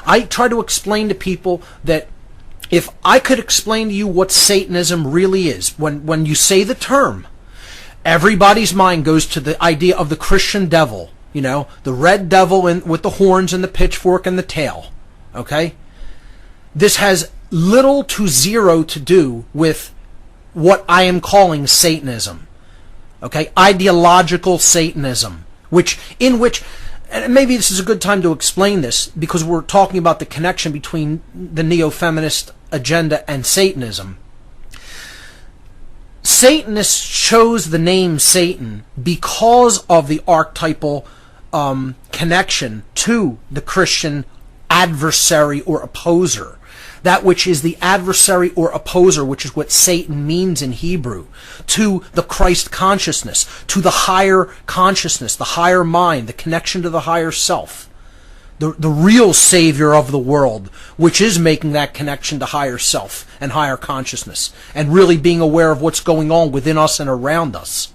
I try to explain to people that if I could explain to you what Satanism really is, when you say the term, everybody's mind goes to the idea of the Christian devil, the red devil with the horns and the pitchfork and the tail. Okay? This has little to zero to do with what I am calling Satanism. Okay? Ideological Satanism, in which, and maybe this is a good time to explain this because we're talking about the connection between the neo-feminist agenda and Satanism. Satanists chose the name Satan because of the archetypal connection to the Christian adversary or opposer. That which is the adversary or opposer, which is what Satan means in Hebrew, to the Christ consciousness, to the higher consciousness, the higher mind, the connection to the higher self. The real savior of the world, which is making that connection to higher self and higher consciousness, and really being aware of what's going on within us and around us.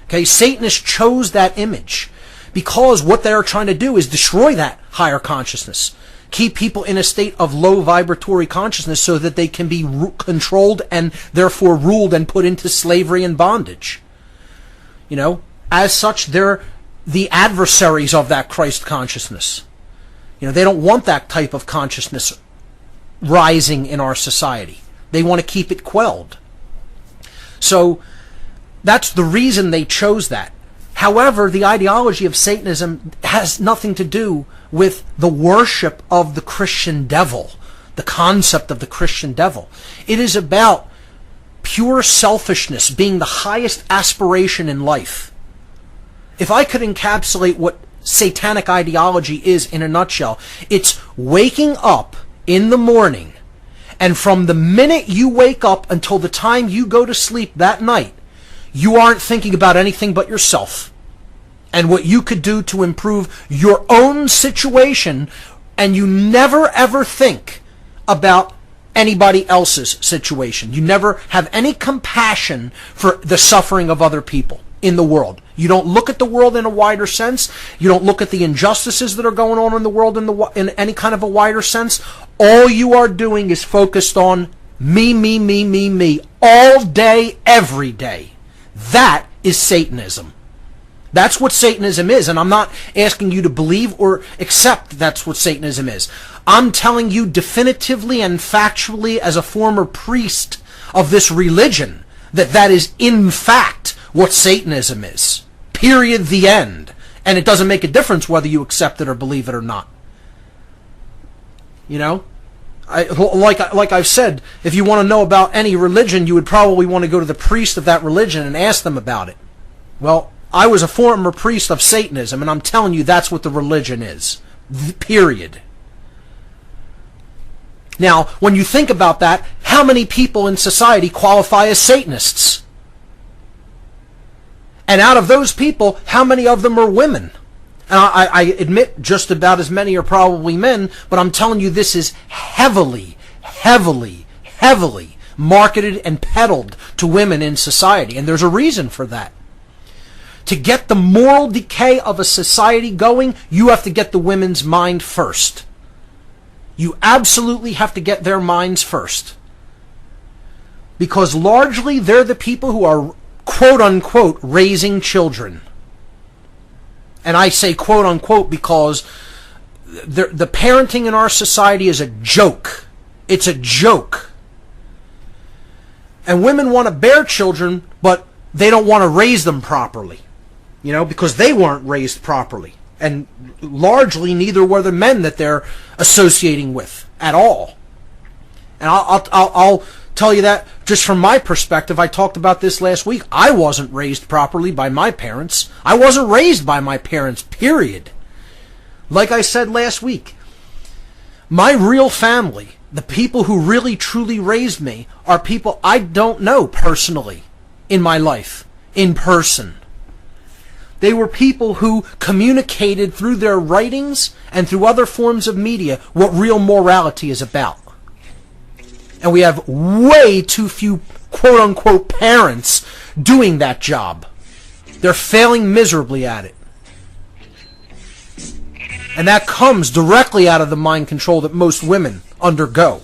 Okay, Satanists chose that image because what they are trying to do is destroy that higher consciousness. Keep people in a state of low vibratory consciousness so that they can be controlled and therefore ruled and put into slavery and bondage. As such, they're the adversaries of that Christ consciousness. They don't want that type of consciousness rising in our society. They want to keep it quelled. So that's the reason they chose that. However, the ideology of Satanism has nothing to do with the worship of the Christian devil, the concept of the Christian devil. It is about pure selfishness being the highest aspiration in life. If I could encapsulate what satanic ideology is in a nutshell, it's waking up in the morning, and from the minute you wake up until the time you go to sleep that night, you aren't thinking about anything but yourself and what you could do to improve your own situation, and you never ever think about anybody else's situation. You never have any compassion for the suffering of other people in the world. You don't look at the world in a wider sense. You don't look at the injustices that are going on in the world in any kind of a wider sense. All you are doing is focused on me, all day, every day. That is Satanism. That's what Satanism is, and I'm not asking you to believe or accept that's what Satanism is. I'm telling you definitively and factually as a former priest of this religion that is in fact what Satanism is. Period. The end. And it doesn't make a difference whether you accept it or believe it or not. Like I've said, if you want to know about any religion, you would probably want to go to the priest of that religion and ask them about it. Well, I was a former priest of Satanism, and I'm telling you that's what the religion is. Period. Now, when you think about that, how many people in society qualify as Satanists? And out of those people, how many of them are women? And I admit just about as many are probably men, but I'm telling you this is heavily marketed and peddled to women in society. And there's a reason for that. To get the moral decay of a society going, you have to get the women's mind first. You absolutely have to get their minds first. Because largely they're the people who are quote-unquote raising children. And I say quote-unquote because the parenting in our society is a joke. It's a joke. And women want to bear children, but they don't want to raise them properly. Because they weren't raised properly. And largely neither were the men that they're associating with at all. And I'll tell you that just from my perspective. I talked about this last week. I wasn't raised properly by my parents. I wasn't raised by my parents, period. Like I said last week, my real family, the people who really truly raised me, are people I don't know personally in my life, in person. They were people who communicated through their writings and through other forms of media what real morality is about. And we have way too few quote-unquote parents doing that job. They're failing miserably at it. And that comes directly out of the mind control that most women undergo.